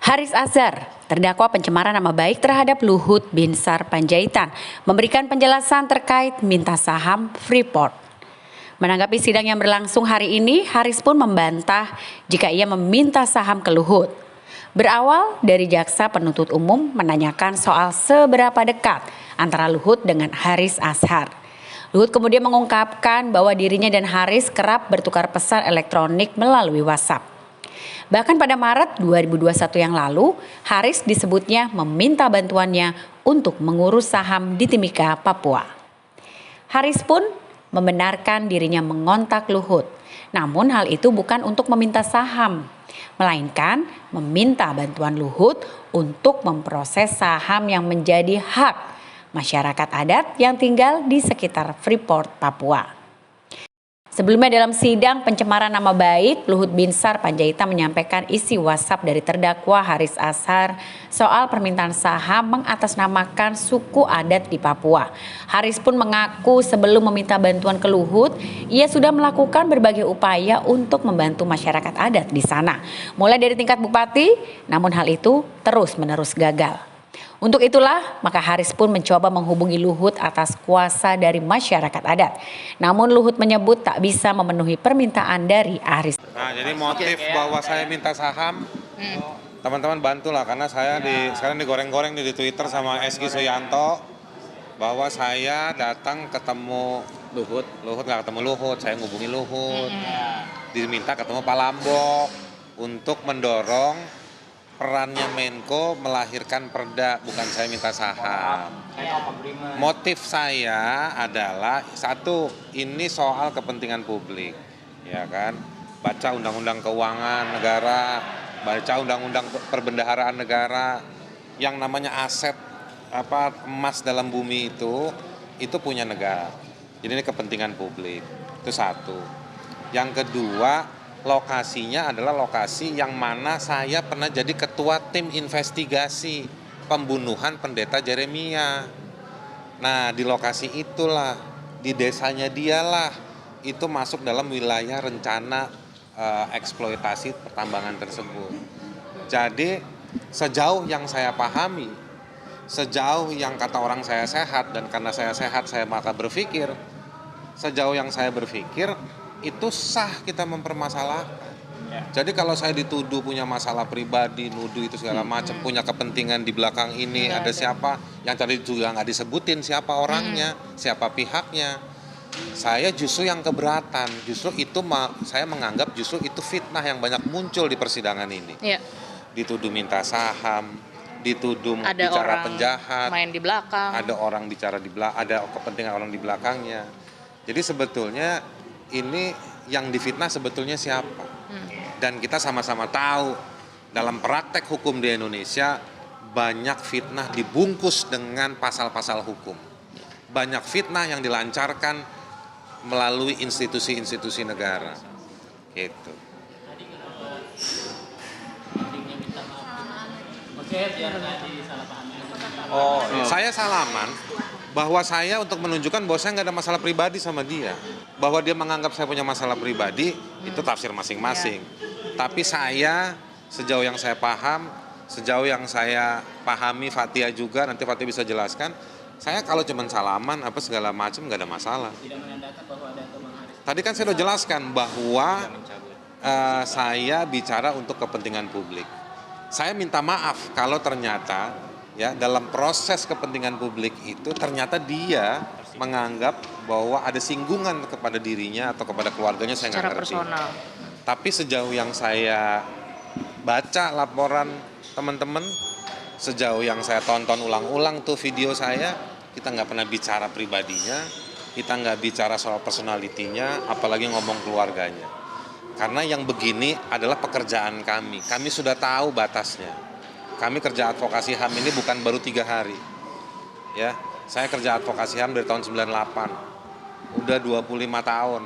Haris Azhar, terdakwa pencemaran nama baik terhadap Luhut Binsar Panjaitan, memberikan penjelasan terkait minta saham Freeport. Menanggapi sidang yang berlangsung hari ini, Haris pun membantah jika ia meminta saham ke Luhut. Berawal dari jaksa penuntut umum menanyakan soal seberapa dekat antara Luhut dengan Haris Azhar. Luhut kemudian mengungkapkan bahwa dirinya dan Haris kerap bertukar pesan elektronik melalui WhatsApp. Bahkan pada Maret 2021 yang lalu, Haris disebutnya meminta bantuannya untuk mengurus saham di Timika, Papua. Haris pun membenarkan dirinya mengontak Luhut. Namun hal itu bukan untuk meminta saham, melainkan meminta bantuan Luhut untuk memproses saham yang menjadi hak masyarakat adat yang tinggal di sekitar Freeport, Papua. Sebelumnya dalam sidang pencemaran nama baik, Luhut Binsar Panjaitan menyampaikan isi WhatsApp dari terdakwa Haris Azhar soal permintaan saham mengatasnamakan suku adat di Papua. Haris pun mengaku sebelum meminta bantuan ke Luhut, ia sudah melakukan berbagai upaya untuk membantu masyarakat adat di sana. Mulai dari tingkat bupati, namun hal itu terus-menerus gagal. Untuk itulah, maka Haris pun mencoba menghubungi Luhut atas kuasa dari masyarakat adat. Namun Luhut menyebut tak bisa memenuhi permintaan dari Haris. Nah, jadi motif bahwa saya minta saham, teman-teman bantulah karena saya sekarang digoreng-goreng di Twitter sama Eski Suyanto bahwa saya datang ketemu Luhut nggak ketemu Luhut, saya ngubungi Luhut, diminta ketemu Pak Lambok untuk mendorong perannya Menko melahirkan perda, bukan saya minta saham. Motif saya adalah satu, ini soal kepentingan publik, ya kan? Baca Undang-Undang Keuangan Negara, baca Undang-Undang Perbendaharaan Negara, yang namanya aset emas dalam bumi itu punya negara. Jadi ini kepentingan publik. Itu satu. Yang kedua, lokasinya adalah lokasi yang mana saya pernah jadi ketua tim investigasi pembunuhan pendeta Jeremia. Nah, di lokasi itulah, di desanya dialah, itu masuk dalam wilayah rencana eksploitasi pertambangan tersebut. Jadi, sejauh yang saya pahami, sejauh yang kata orang saya sehat, dan karena saya sehat saya maka berpikir, sejauh yang saya berpikir, itu sah kita mempermasalahkan. Jadi kalau saya dituduh punya masalah pribadi, nuduh itu segala macam, punya kepentingan di belakang ini, ada siapa, yang tadi juga nggak disebutin siapa orangnya, siapa pihaknya, saya justru yang keberatan. Justru itu saya menganggap justru itu fitnah yang banyak muncul di persidangan ini. Dituduh minta saham, dituduh ada bicara orang penjahat, main di belakang, ada orang bicara di belakang, ada kepentingan orang di belakangnya. Jadi sebetulnya ini yang difitnah sebetulnya siapa? Dan kita sama-sama tahu dalam praktek hukum di Indonesia banyak fitnah dibungkus dengan pasal-pasal hukum. Banyak fitnah yang dilancarkan melalui institusi-institusi negara. Gitu. Saya salaman bahwa saya untuk menunjukkan bahwa saya nggak ada masalah pribadi sama dia. Bahwa dia menganggap saya punya masalah pribadi, itu tafsir masing-masing. Tapi saya, sejauh yang saya paham, sejauh yang saya pahami Fathia juga, nanti Fathia bisa jelaskan, saya kalau cuma salaman, apa segala macam nggak ada masalah. Tadi kan saya udah jelaskan bahwa saya bicara untuk kepentingan publik. Saya minta maaf kalau ternyata ya dalam proses kepentingan publik itu ternyata dia menganggap bahwa ada singgungan kepada dirinya atau kepada keluarganya, saya nggak ngerti. personal. Tapi sejauh yang saya baca laporan teman-teman, sejauh yang saya tonton ulang-ulang tuh video saya, kita nggak pernah bicara pribadinya, kita nggak bicara soal personalitinya, apalagi ngomong keluarganya. Karena yang begini adalah pekerjaan kami sudah tahu batasnya. Kami kerja advokasi HAM ini bukan baru 3 hari. Ya, saya kerja advokasi HAM dari tahun 98. Udah 25 tahun.